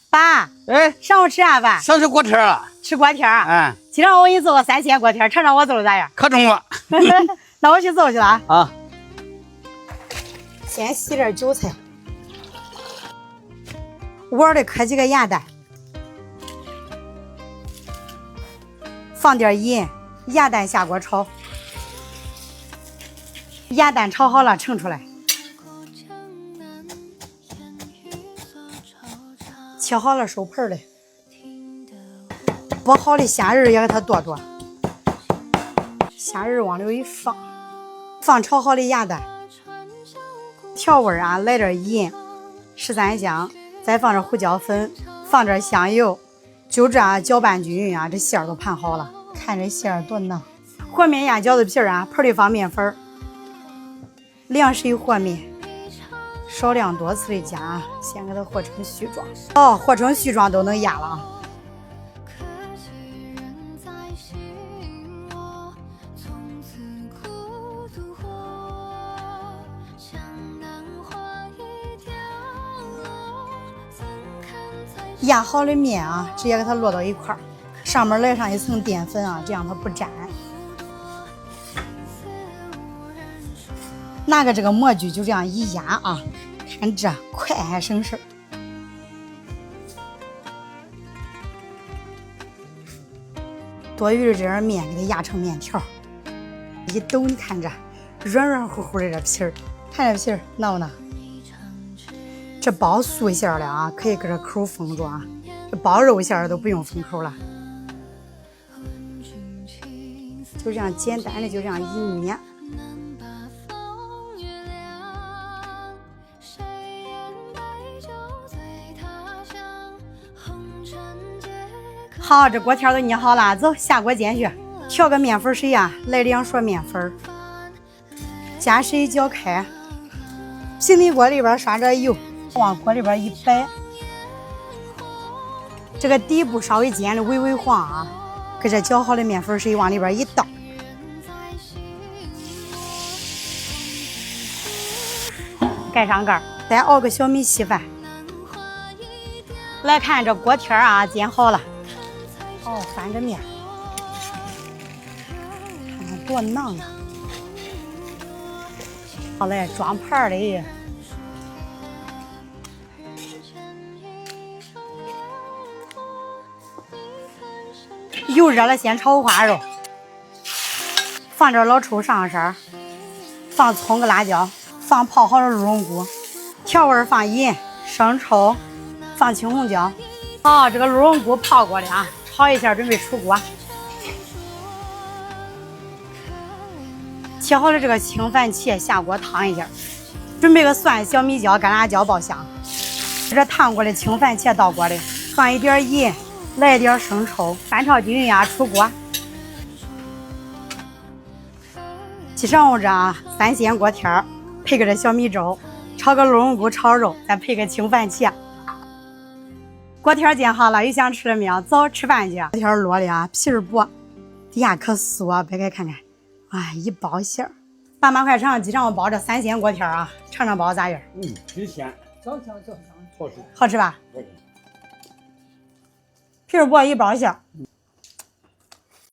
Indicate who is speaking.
Speaker 1: 爸，
Speaker 2: 哎，
Speaker 1: 上午吃啥饭？
Speaker 2: 想吃锅贴了。
Speaker 1: 吃锅贴啊？
Speaker 2: 哎，
Speaker 1: 今天我给你做个3鲜锅贴，尝尝我做的咋样？
Speaker 2: 可中了。
Speaker 1: 那我去做去了啊。
Speaker 2: 啊，
Speaker 1: 先洗点韭菜，碗里磕几个鸭蛋，放点盐，鸭蛋下锅炒。鸭蛋炒好了，盛出来。切好了收盆里，剥好的虾仁也给它剁剁，虾仁往里一放，放炒好的鸭蛋，调味啊，来点盐、13香，再放点胡椒粉，放点香油，就这样搅拌均匀啊，这馅儿都盘好了，看这馅儿多嫩。和面压饺子皮儿啊，盆里放面粉，凉水和面。少量多次的加，先给它和成絮状。哦，和成絮状都能压了啊。压好的面啊，直接给它摞到一块儿，上面来上一层淀粉啊，这样它不粘。拿个这个模具就这样一压啊，看这快还省事儿。多余的这点面给它压成面条，一抖你看这软软乎乎的这皮儿，看这皮儿挠不挠？这包素馅儿的啊，可以搁这口封住啊。这包肉馅儿都不用封口了，就这样简单的就这样一捏。好，这锅贴都捏好了，走下锅煎去。调个面粉水呀，来2勺面粉，加水搅开。平底锅里边刷点油，往锅里边一摆，这个底部稍微煎的微微黄啊，给这搅好的面粉水往里边一倒，盖上盖，再熬个小米稀饭。来看这锅贴啊，煎好了。哦，翻个面，看看多嫩啊！好嘞，装盘里。油热了，先炒五花肉，放点老抽上色，放葱跟辣椒，放泡好的鹿茸菇，调味放盐、生抽，放青红椒。好，这个鹿茸菇泡过的啊。炒一下，准备出锅。切好的这个青番茄下锅烫一下，准备个蒜、小米椒、干辣椒爆香。这烫过的青番茄倒锅里，放一点盐，来一点生抽，翻炒均匀啊，出锅。沏上我这3鲜锅贴，配个这小米粥，炒个鹿茸菇炒肉，再配个青番茄。锅贴煎好了，有想吃的没有？走，吃饭去。锅贴摞的啊，皮儿薄，底下可酥啊，掰开看看，哎，一包馅儿。爸妈快尝，鸡让我包这3鲜锅贴啊，尝尝包咋样？
Speaker 2: 挺鲜，香，好吃，
Speaker 1: 好吃吧？皮儿薄一包馅儿。